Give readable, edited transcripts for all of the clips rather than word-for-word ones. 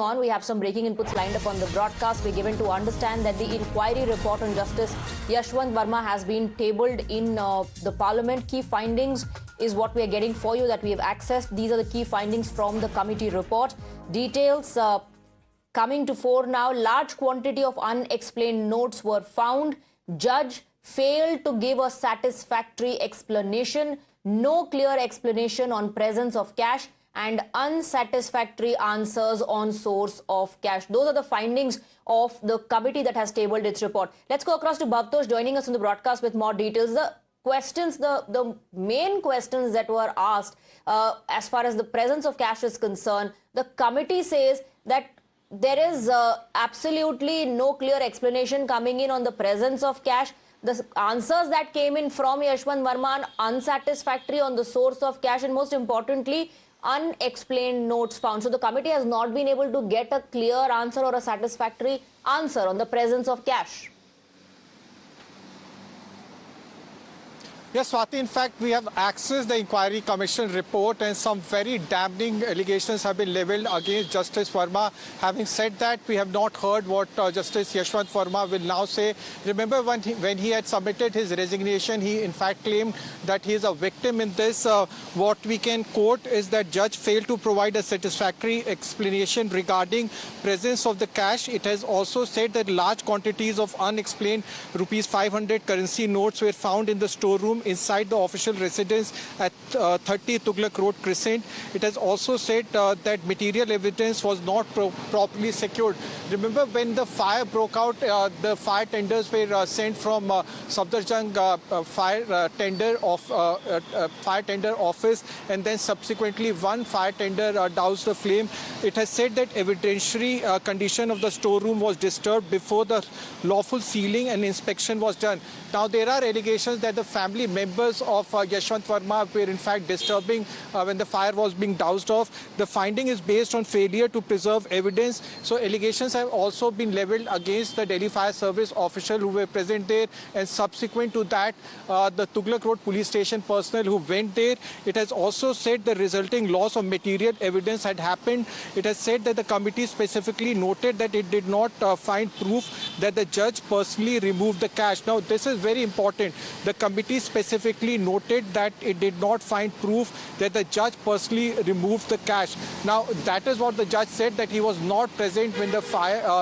On, we have some breaking inputs lined up on the broadcast. We're given to understand that the inquiry report on Justice Yashwant Verma has been tabled in the Parliament. Key findings is what we are getting for you that we have accessed. These are the key findings from the committee report. Details coming to fore now. Large quantity of unexplained notes were found. Judge failed to give a satisfactory explanation. No clear explanation on presence of cash and unsatisfactory answers on source of cash. Those are the findings of the committee that has tabled its report. Let's go across to Bhavtosh joining us on the broadcast with more details. The questions, the main questions that were asked as far as the presence of cash is concerned, the committee says that there is absolutely no clear explanation coming in on the presence of cash. The answers that came in from Yashwant Verma are unsatisfactory on the source of cash, and most importantly, unexplained notes found. So the committee has not been able to get a clear answer or a satisfactory answer on the presence of cash. Yes, Swati, in fact, we have accessed the Inquiry Commission report and some very damning allegations have been levelled against Justice Verma. Having said that, we have not heard what Justice Yashwant Verma will now say. Remember when he had submitted his resignation, he in fact claimed that he is a victim in this. What we can quote is that judge failed to provide a satisfactory explanation regarding presence of the cash. It has also said that large quantities of unexplained rupees 500 currency notes were found in the storeroom inside the official residence at 30 Tughlaq Road Crescent. It has also said that material evidence was not properly secured. Remember when the fire broke out, the fire tenders were sent from Safdarjung fire tender office, and then subsequently one fire tender doused the flame. It has said that evidentiary condition of the storeroom was disturbed before the lawful sealing and inspection was done. Now there are allegations that the family members of Yashwant Verma were in fact disturbing when the fire was being doused off. The finding is based on failure to preserve evidence. So allegations have also been levelled against the Delhi Fire Service official who were present there, and subsequent to that the Tughlaq Road police station personnel who went there. It has also said the resulting loss of material evidence had happened. It has said that the committee specifically noted that it did not find proof that the judge personally removed the cash. Now this is very important. The committee specifically noted that it did not find proof that the judge personally removed the cash. Now that is what the judge said, that he was not present when the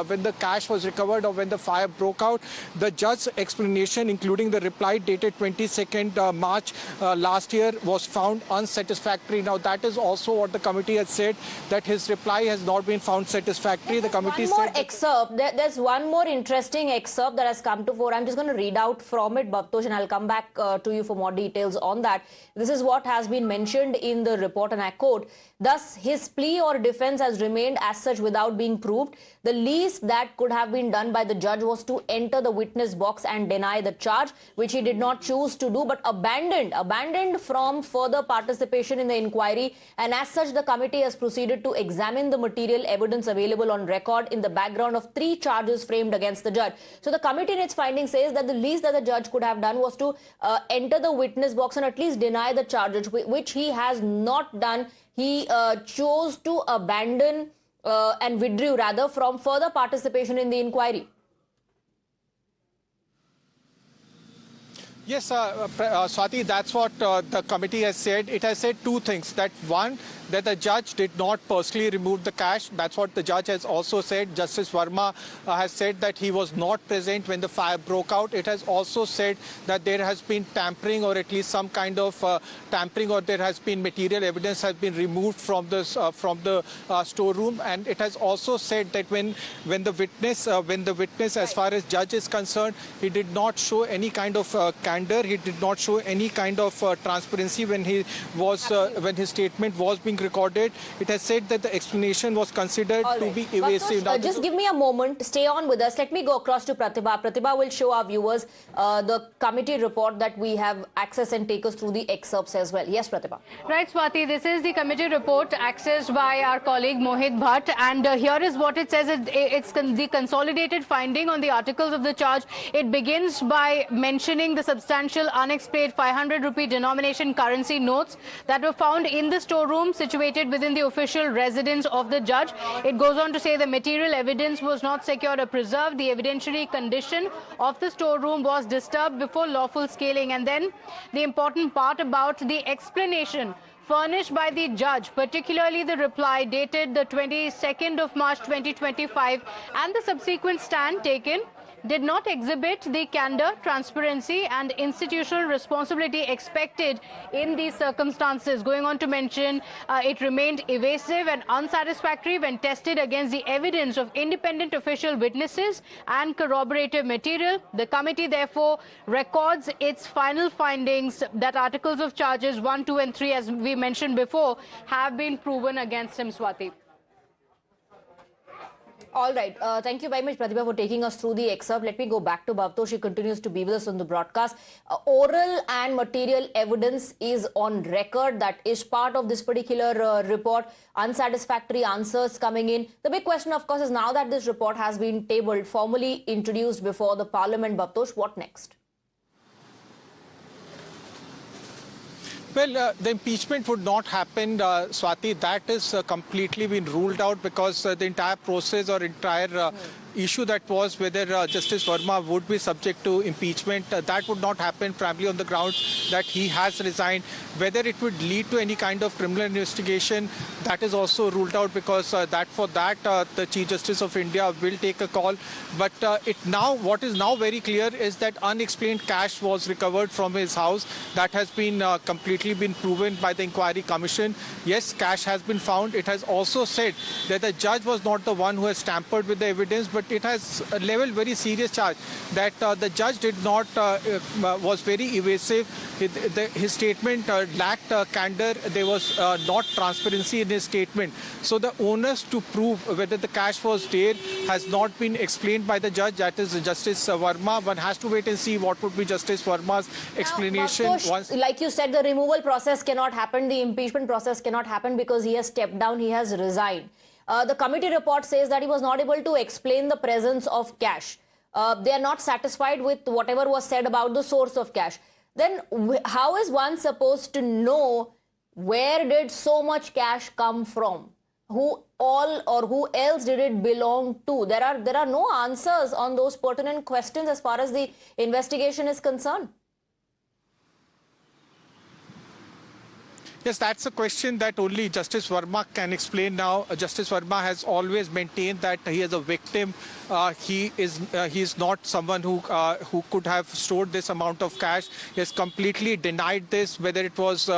when the cash was recovered or when the fire broke out. The judge's explanation, including the reply dated 22nd March last year, was found unsatisfactory. Now that is also what the committee has said, that his reply has not been found satisfactory. The committee one more said excerpt. There's one more interesting excerpt that has come to fore. I'm just going to read out from it, Bhavtosh, and I'll come back to you for more details on that. This is what has been mentioned in the report, and I quote, "Thus, his plea or defense has remained as such without being proved. The least that could have been done by the judge was to enter the witness box and deny the charge, which he did not choose to do, but abandoned from further participation in the inquiry. And as such, the committee has proceeded to examine the material evidence available on record in the background of 3 charges framed against the judge." So the committee in its findings says that the least that the judge could have done was to enter the witness box and at least deny the charges, which he has not done. He chose to abandon and withdrew rather from further participation in the inquiry. Yes, Swati, that's what the committee has said. It has said 2 things. That one, that the judge did not personally remove the cash. That's what the judge has also said. Justice Verma has said that he was not present when the fire broke out. It has also said that there has been tampering, or at least some kind of tampering, or there has been material evidence has been removed from the storeroom. And it has also said that when the witness, as far as judge is concerned, he did not show any kind of candor. He did not show any kind of transparency when he was when his statement was being recorded. It has said that the explanation was considered to be evasive. Just give me a moment. Stay on with us. Let me go across to Pratibha. Pratibha will show our viewers the committee report that we have access and take us through the excerpts as well. Yes, Pratibha. Right, Swati. This is the committee report accessed by our colleague Mohit Bhatt, and here is what it says. It's the consolidated finding on the articles of the charge. It begins by mentioning the substantial unexplained 500 rupee denomination currency notes that were found in the storeroom situated within the official residence of the judge. It goes on to say the material evidence was not secured or preserved. The evidentiary condition of the storeroom was disturbed before lawful scaling. And then the important part about the explanation furnished by the judge, particularly the reply dated the 22nd of March 2025 and the subsequent stand taken, did not exhibit the candor, transparency and institutional responsibility expected in these circumstances. Going on to mention it remained evasive and unsatisfactory when tested against the evidence of independent official witnesses and corroborative material. The committee therefore records its final findings that articles of charges 1, 2 and 3, as we mentioned before, have been proven against him, Swati. All right. Thank you very much, Pratibha, for taking us through the excerpt. Let me go back to Bhavtosh. She continues to be with us on the broadcast. Oral and material evidence is on record. That is part of this particular report. Unsatisfactory answers coming in. The big question, of course, is now that this report has been tabled, formally introduced before the parliament, Bhavtosh, what next? Well, the impeachment would not happen, Swati. That is completely been ruled out because the entire process or entire issue that was whether Justice Verma would be subject to impeachment, that would not happen, primarily on the grounds that he has resigned. Whether it would lead to any kind of criminal investigation, that is also ruled out because the Chief Justice of India will take a call. But what is now very clear is that unexplained cash was recovered from his house. That has been completely been proven by the inquiry commission. Yes, cash has been found. It has also said that the judge was not the one who has tampered with the evidence, but it has leveled very serious charge that the judge did not was very evasive. His statement lacked candor. There was not transparency in his statement. So the onus to prove whether the cash was there has not been explained by the judge. That is Justice Verma. One has to wait and see what would be Justice Verma's explanation. Bhavtosh, like you said, the removal process cannot happen. The impeachment process cannot happen because he has stepped down. He has resigned. The committee report says that he was not able to explain the presence of cash. They are not satisfied with whatever was said about the source of cash. Then how is one supposed to know where did so much cash come from? Who else did it belong to? There are no answers on those pertinent questions as far as the investigation is concerned. Yes, that's a question that only Justice Verma can explain now. Justice Verma has always maintained that he is a victim. He is not someone who could have stored this amount of cash. He has completely denied this, whether it was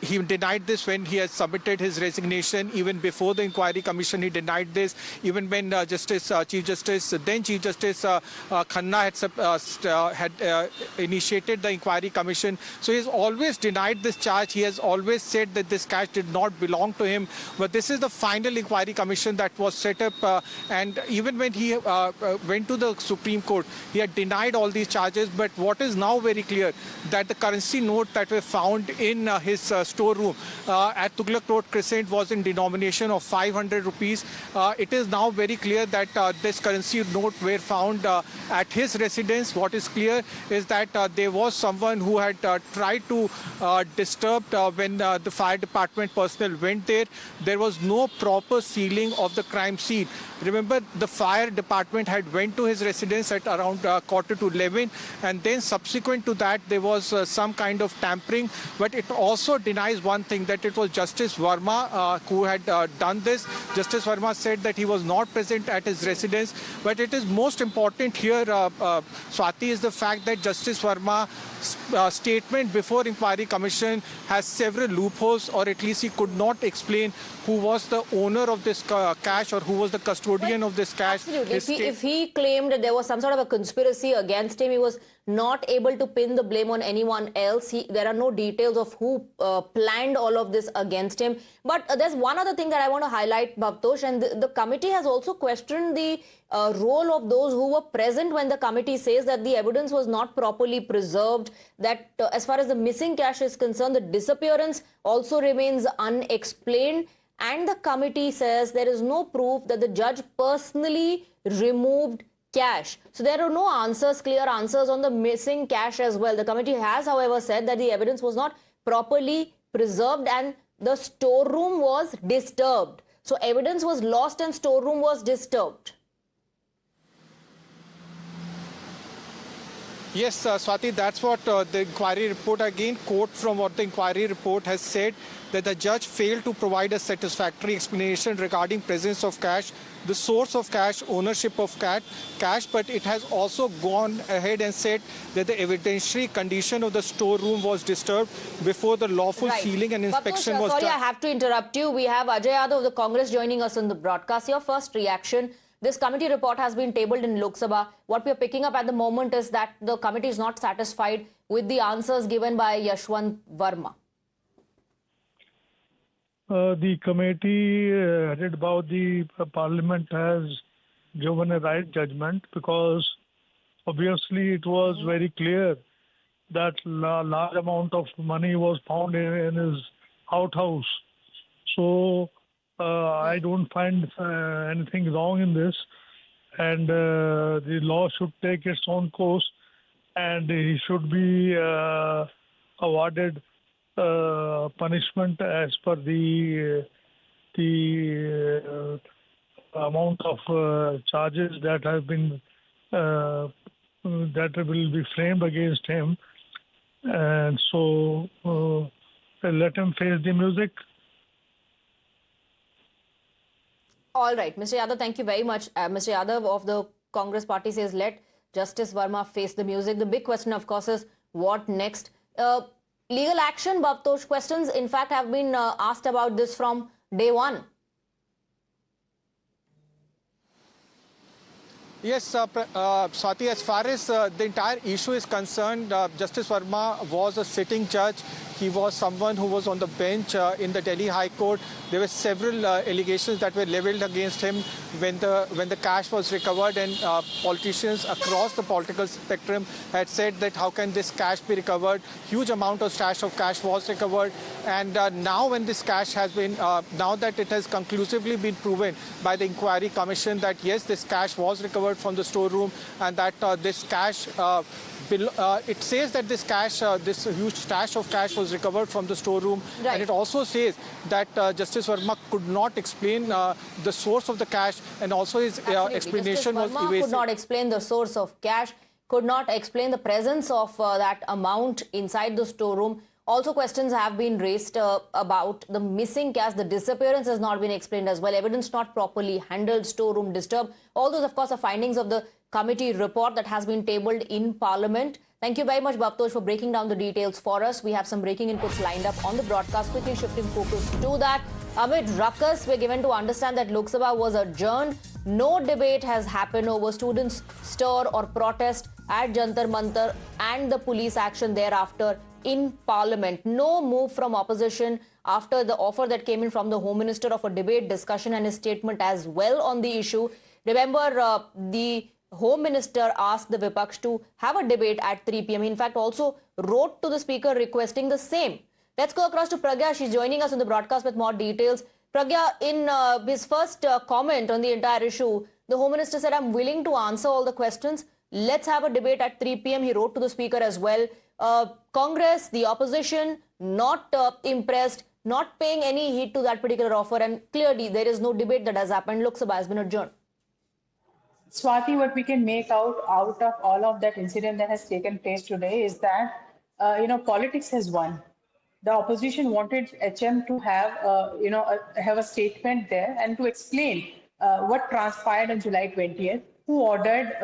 he denied this when he has submitted his resignation. Even before the inquiry commission, he denied this. Even when then Chief Justice Khanna had initiated the inquiry commission. So he has always denied this charge. He has always said that this cash did not belong to him. But this is the final inquiry commission that was set up. And even when he went to the Supreme Court, he had denied all these charges. But what is now very clear, that the currency note that were found in his storeroom at Tughlaq Road Crescent was in denomination of 500 rupees. It is now very clear that this currency note were found at his residence. What is clear is that there was someone who had tried to disturb when the fire department personnel went there. There was no proper sealing of the crime scene. Remember, the fire department had went to his residence at around 11:15, and then subsequent to that, there was some kind of tampering. But it also denies one thing, that it was Justice Verma who had done this. Justice Verma said that he was not present at his residence. But it is most important here, Swati, is the fact that Justice Verma's statement before inquiry commission has several loopholes, or at least he could not explain who was the owner of this cash or who was the custodian of this cash. Absolutely. If he claimed that there was some sort of a conspiracy against him, he was not able to pin the blame on anyone else. There are no details of who planned all of this against him. But there's one other thing that I want to highlight, Bhavtosh, and the committee has also questioned the role of those who were present when the committee says that the evidence was not properly preserved, that as far as the missing cash is concerned, the disappearance also remains unexplained. And the committee says there is no proof that the judge personally removed cash. So there are no answers, clear answers on the missing cash as well. The committee has, however, said that the evidence was not properly preserved and the storeroom was disturbed. So evidence was lost and storeroom was disturbed. Yes, Swati, that's what the inquiry report, again, quote from what the inquiry report has said, that the judge failed to provide a satisfactory explanation regarding presence of cash, the source of cash, ownership of cash, but it has also gone ahead and said that the evidentiary condition of the storeroom was disturbed before the lawful sealing and inspection was sorry, done. I have to interrupt you. We have Ajay Yadav of the Congress joining us in the broadcast. Your first reaction. This committee report has been tabled in Lok Sabha. What we are picking up at the moment is that the committee is not satisfied with the answers given by Yashwant Verma. The committee headed by the parliament has given a right judgment, because obviously it was very clear that large amount of money was found in his outhouse. So I don't find anything wrong in this, and the law should take its own course, and he should be awarded punishment as per the amount of charges that have been that will be framed against him, and so let him face the music. All right, Mr. Yadav, thank you very much. Mr. Yadav of the Congress party says, let Justice Verma face the music. The big question, of course, is what next? Legal action, Bhabtosh, questions, in fact, have been asked about this from day one. Yes, Swati, as far as the entire issue is concerned, Justice Verma was a sitting judge. He was someone who was on the bench in the Delhi High Court. There were several allegations that were leveled against him when the cash was recovered, and politicians across the political spectrum had said that how can this cash be recovered? Huge amount of stash of cash was recovered, and now when this cash has been, now that it has conclusively been proven by the inquiry commission that yes, this cash was recovered from the storeroom, and that this cash, it says that this cash, this huge stash of cash was recovered from the storeroom, and it also says that Justice Verma could not explain the source of the cash, and also his explanation was evasive. Could not explain the source of cash, could not explain the presence of that amount inside the storeroom. Also, questions have been raised about the missing cash. The disappearance has not been explained as well. Evidence not properly handled, storeroom disturbed. All those, of course, are findings of the committee report that has been tabled in Parliament. Thank you very much, Bhabtosh, for breaking down the details for us. We have some breaking inputs lined up on the broadcast. Quickly shifting focus to that. Amid ruckus, we're given to understand that Lok Sabha was adjourned. No debate has happened over students' stir or protest at Jantar Mantar and the police action thereafter in Parliament. No move from opposition after the offer that came in from the Home Minister of a debate, discussion and his statement as well on the issue. Remember, the Home Minister asked the Vipaksh to have a debate at 3 p.m. He in fact also wrote to the Speaker requesting the same. Let's go across to Pragya. She's joining us on the broadcast with more details. Pragya, in his first comment on the entire issue, the Home Minister said, I'm willing to answer all the questions. Let's have a debate at 3 p.m. He wrote to the Speaker as well. Congress, the opposition, not impressed, not paying any heed to that particular offer, and clearly there is no debate that has happened. Lok Sabha has been adjourned. Swati, what we can make out of all of that incident that has taken place today is that, politics has won. The opposition wanted HM to have, have a statement there and to explain what transpired on July 20th, who ordered,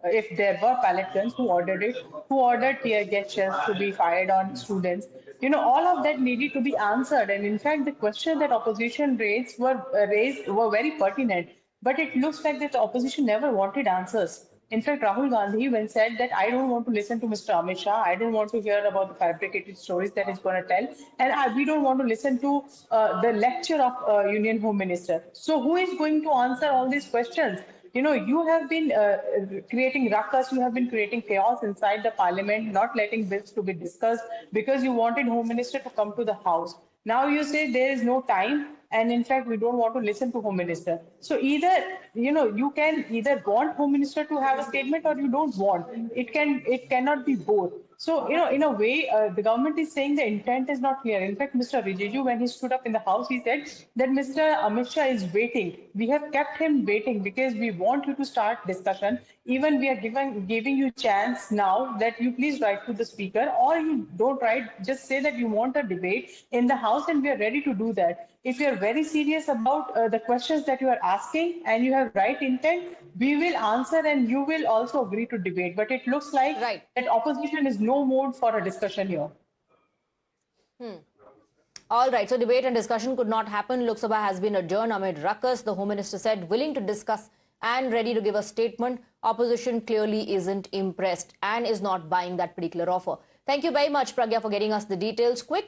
if there were pellet guns, who ordered it, who ordered tear gas shells to be fired on students. All of that needed to be answered. And in fact, the questions that opposition raised were very pertinent. But it looks like that the opposition never wanted answers. In fact, Rahul Gandhi, when said that I don't want to listen to Mr. Amit Shah, I don't want to hear about the fabricated stories that he's going to tell, and we don't want to listen to the lecture of Union Home Minister. So who is going to answer all these questions? You have been creating ruckus, you have been creating chaos inside the Parliament, not letting bills to be discussed because you wanted Home Minister to come to the House. Now you say there is no time, and in fact, we don't want to listen to Home Minister. So either, you can either want Home Minister to have a statement or you don't want. It cannot be both. So, in a way, the government is saying the intent is not clear. In fact, Mr. Rijiju, when he stood up in the House, he said that Mr. Amit Shah is waiting. We have kept him waiting because we want you to start discussion. Even we are giving you chance now that you please write to the speaker, or you don't write, just say that you want a debate in the House, and we are ready to do that. If you are very serious about the questions that you are asking and you have right intent, we will answer and you will also agree to debate. But it looks like Right. that opposition is no mood for a discussion here. All right, so debate and discussion could not happen. Lok Sabha has been adjourned amid ruckus. The Home Minister said willing to discuss and ready to give a statement. Opposition clearly isn't impressed and is not buying that particular offer. Thank you very much, Pragya, for getting us the details. Quick